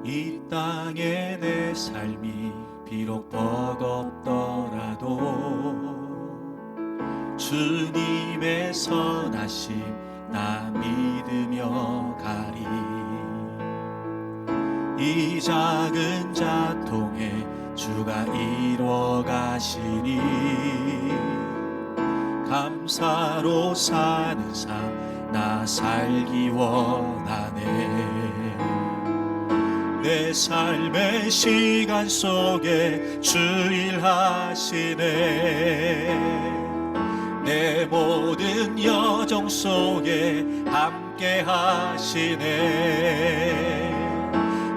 이 땅에 내 삶이 비록 버겁더라도 주님의 선하심 나 믿으며 가리. 이 작은 자통에 주가 이루어 가시니 감사로 사는 삶 나 살기 원하네. 내 삶의 시간 속에 주 일하시네. 내 모든 여정 속에 함께 하시네.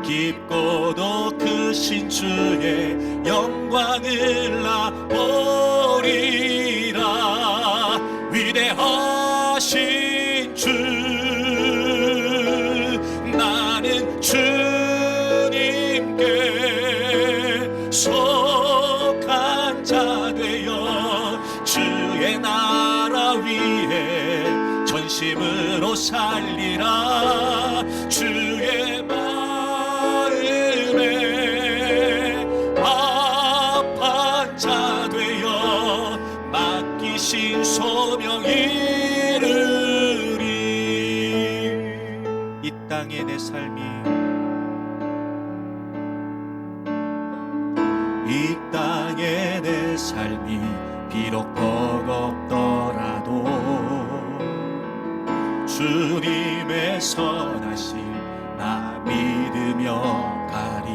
깊고도 크신 주의 영광을 나 보리라. 위대하신 주 나는 주님께 속한 자 되어 주의 나라 위에 전심으로 살리라. 주의 마음에 합한 자 되어 맡기신 소명 이루리. 이 땅의 내 삶이 이 땅의 내 삶이 비록 버겁더라도 주님의 선하심 나 믿으며 가리.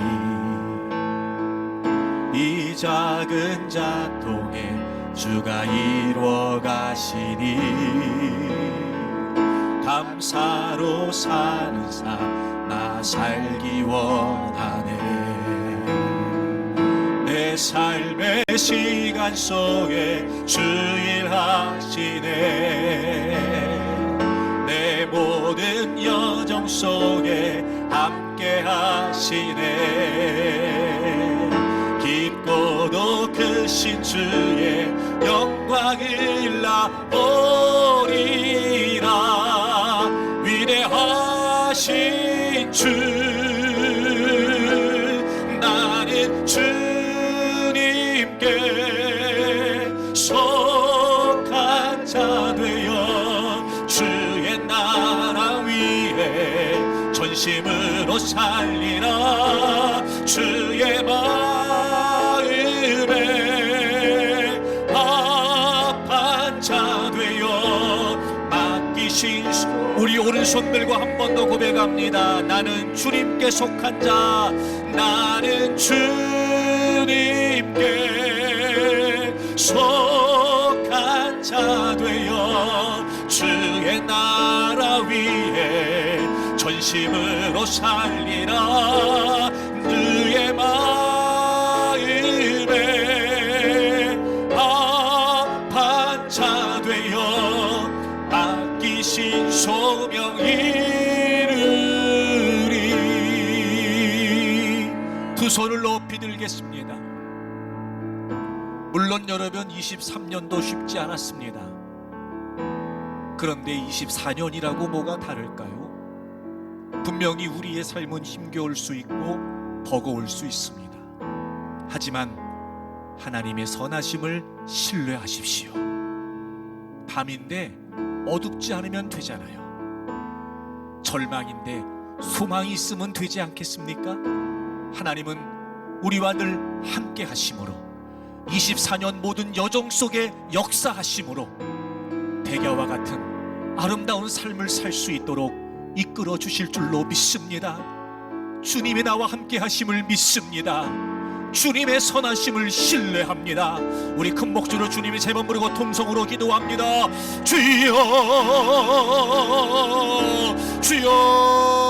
이 작은 자통에 주가 이루어 가시니 감사로 사는 삶 나 살기 원하네. 내 삶의 시간 속에 주 일하시네. 내 모든 여정 속에 함께 하시네. 깊고도 크신 주의 영광을 나 보리라. 위대하신 주 나는 주님께 속한 자 되어 주의 나라 위에 전심으로 살리라. 주의 마음에 합한 자 되어 맡기신 우리 오른손 들고 한 번 더 고백합니다. 나는 주님께 속한 자, 나는 주님께 속한 자 되어 주의 나라 위에 전심으로 살리라. 그의 마음에 합한 자 되어 맡기신 소명 이루리. 두 손을 높이 들겠습니다. 물론 여러분 23년도 쉽지 않았습니다. 그런데 24년이라고 뭐가 다를까요? 분명히 우리의 삶은 힘겨울 수 있고 버거울 수 있습니다. 하지만 하나님의 선하심을 신뢰하십시오. 밤인데 어둡지 않으면 되잖아요. 절망인데 소망이 있으면 되지 않겠습니까? 하나님은 우리와 늘 함께 하심으로 24년 모든 여정 속에 역사하심으로 대가와 같은 아름다운 삶을 살 수 있도록 이끌어 주실 줄로 믿습니다. 주님이 나와 함께 하심을 믿습니다. 주님의 선하심을 신뢰합니다. 우리 큰 목소리로 주님의 제번 부르고 통성으로 기도합니다. 주여 주여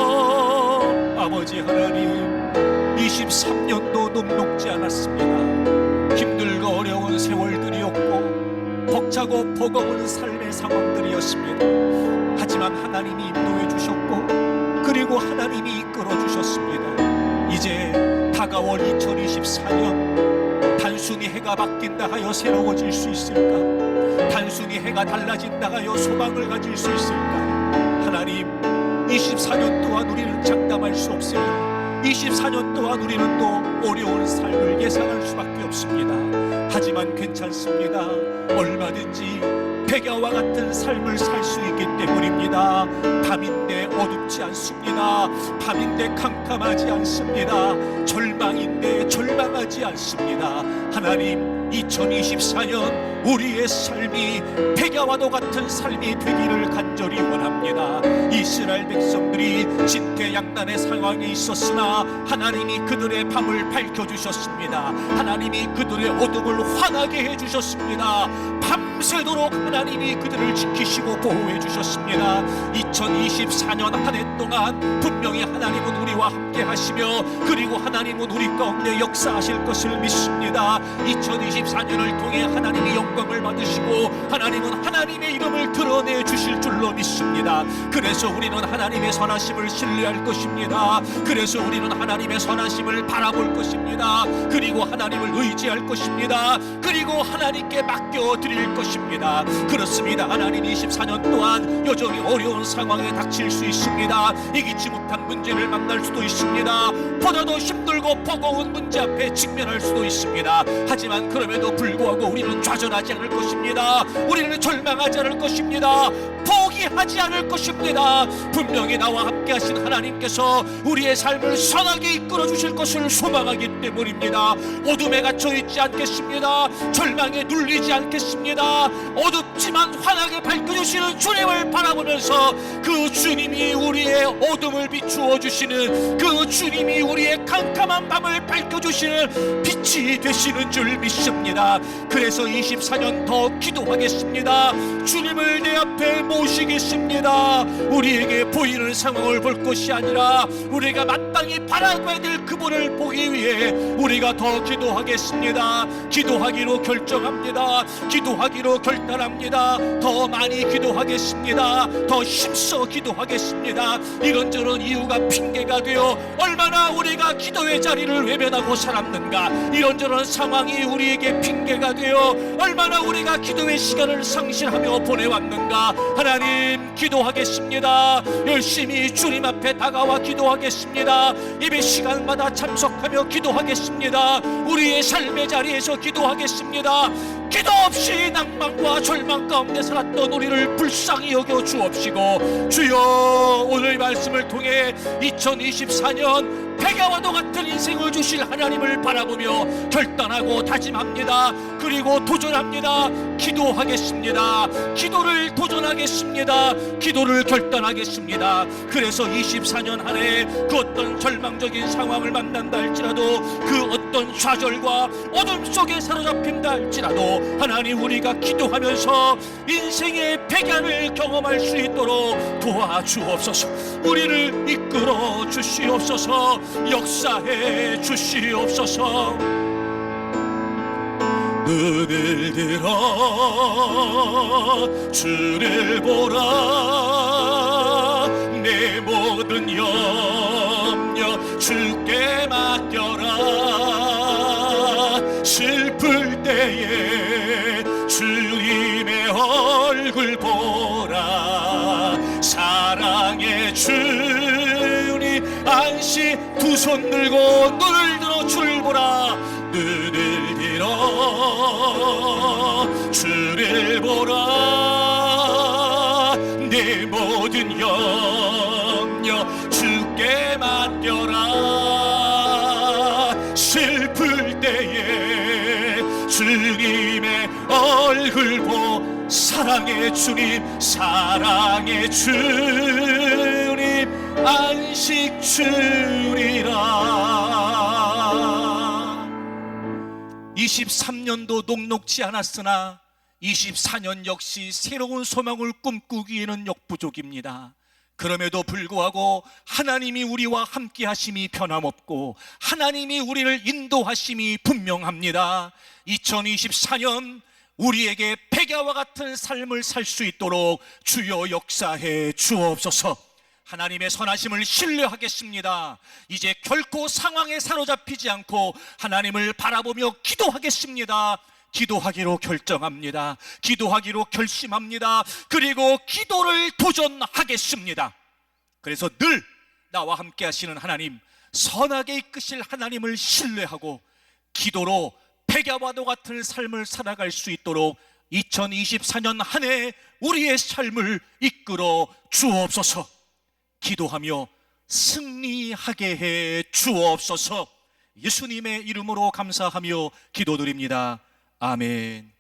주여. 아버지 하나님, 23년도 녹록지 않았습니다. 힘들고 어려운 세월들이었고 벅차고 버거운 삶의 상황들이었습니다. 하지만 하나님이 인도해 주셨고 그리고 하나님이 이끌어 주셨습니다. 이제 다가올 2024년 단순히 해가 바뀐다 하여 새로워질 수 있을까? 단순히 해가 달라진다 하여 소망을 가질 수 있을까? 하나님, 24년 동안 우리는 장담할 수 없어요. 24년 동안 우리는 또 어려운 삶을 예상할 수밖에 없습니다. 하지만 괜찮습니다. 얼마든지 백야와 같은 삶을 살 수 있기 때문입니다. 밤인데 어둡지 않습니다. 밤인데 캄캄하지 않습니다. 절망인데 절망하지 않습니다. 하나님, 2024년 우리의 삶이 백야와도 같은 삶이 되기를 간절히 원합니다. 이스라엘 백성들이 진퇴양난의 상황에 있었으나 하나님이 그들의 밤을 밝혀주셨습니다. 하나님이 그들의 어둠을 환하게 해주셨습니다. 밤새도록 하나님이 그들을 지키시고 보호해 주셨습니다. 2024년 한 해 동안 분명히 하나님은 우리와 함께 하시며 그리고 하나님은 우리 가운데 역사하실 것을 믿습니다. 2024년을 통해 하나님이 영광을 받으시고 하나님은 하나님의 이름을 드러내 주실 줄로 믿습니다. 그래서 우리는 하나님의 선하심을 신뢰할 것입니다. 그래서 우리는 하나님의 선하심을 바라볼 것입니다. 그리고 하나님을 의지할 것입니다. 그리고 하나님께 맡겨드릴 것입니다. 그렇습니다. 하나님, 24년 동안 여전히 어려운 상황에 닥칠 수 있습니다. 이기지 못한 문제를 만날 수도 있습니다. 보다도 힘들고 버거운 문제 앞에 직면할 수도 있습니다. 하지만 그럼에도 불구하고 우리는 좌절하지 않을 것입니다. 우리는 절망하지 않을 것입니다. 포기하지 않을 것입니다. 분명히 나와 함께 하신 하나님께서 우리의 삶을 선하게 이끌어 주실 것을 소망하기 때문입니다. 어둠에 갇혀 있지 않겠습니다. 절망에 눌리지 않겠습니다. 어둡지만 환하게 밝혀주시는 주님을 바라보면서 그 주님이 우리의 어둠을 비추어 주시는, 그 주님이 우리의 캄캄한 밤을 밝혀주시는 빛이 되시는 줄 믿습니다. 그래서 24년 더 기도하겠습니다. 주님을 내 앞에 모시겠습니다. 우리에게 보이는 상황을 볼 것이 아니라 우리가 마땅히 바라봐야 될 그분을 보기 위해 우리가 더 기도하겠습니다. 기도하기로 결정합니다. 기도하기로 결단합니다. 더 많이 기도하겠습니다. 더 힘써 기도하겠습니다. 이런저런 이유가 핑계가 되어 얼마나 우리가 기도의 자리를 외면하고 살았는가. 이런저런 상황이 우리에게 핑계가 되어 얼마나 우리가 기도의 시간을 상실하며 보내왔는가. 하나님, 기도하겠습니다. 열심히 주님 앞에 다가와 기도하겠습니다. 예배 시간마다 참석하며 기도하겠습니다. 우리의 삶의 자리에서 기도하겠습니다. 기도 없이 낭만과 절망 가운데 살았던 우리를 불쌍히 여겨 주옵시고, 주여, 오늘 말씀을 통해 2024년 백야와도 같은 인생을 주실 하나님을 바라보며 결단하고 다짐합니다. 그리고 도전합니다. 기도하겠습니다. 기도를 도전하겠습니다. 기도를 결단하겠습니다. 그래서 24년 한 해 그 어떤 절망적인 상황을 만난다 할지라도, 그 어떤 좌절과 어둠 속에 사로잡힌다 할지라도 하나님, 우리가 기도하면서 인생의 백야를 경험할 수 있도록 도와주옵소서. 우리를 이끌어 주시옵소서. 역사해 주시옵소서. 눈을 들어 주를 보라. 내 모든 염려 주께 맡겨라. 슬플 때에 주님의 얼굴 보라. 사랑의 주님 안시 두 손 들고 눈을 들어 주를 보라. 눈을 들어 주를 보라. 내 모든 염려 주께 맡겨라. 슬플 때에 주님의 얼굴 보. 사랑의 주님, 사랑의 주님 안식 주리라. 23년도 녹록지 않았으나 24년 역시 새로운 소망을 꿈꾸기에는 역부족입니다. 그럼에도 불구하고 하나님이 우리와 함께 하심이 변함없고 하나님이 우리를 인도하심이 분명합니다. 2024년 우리에게 백야와 같은 삶을 살 수 있도록 주여 역사해 주옵소서. 하나님의 선하심을 신뢰하겠습니다. 이제 결코 상황에 사로잡히지 않고 하나님을 바라보며 기도하겠습니다. 기도하기로 결정합니다. 기도하기로 결심합니다. 그리고 기도를 도전하겠습니다. 그래서 늘 나와 함께 하시는 하나님, 선하게 이끄실 하나님을 신뢰하고 기도로 백야와도 같은 삶을 살아갈 수 있도록 2024년 한 해 우리의 삶을 이끌어 주옵소서. 기도하며 승리하게 해 주옵소서. 예수님의 이름으로 감사하며 기도드립니다. 아멘.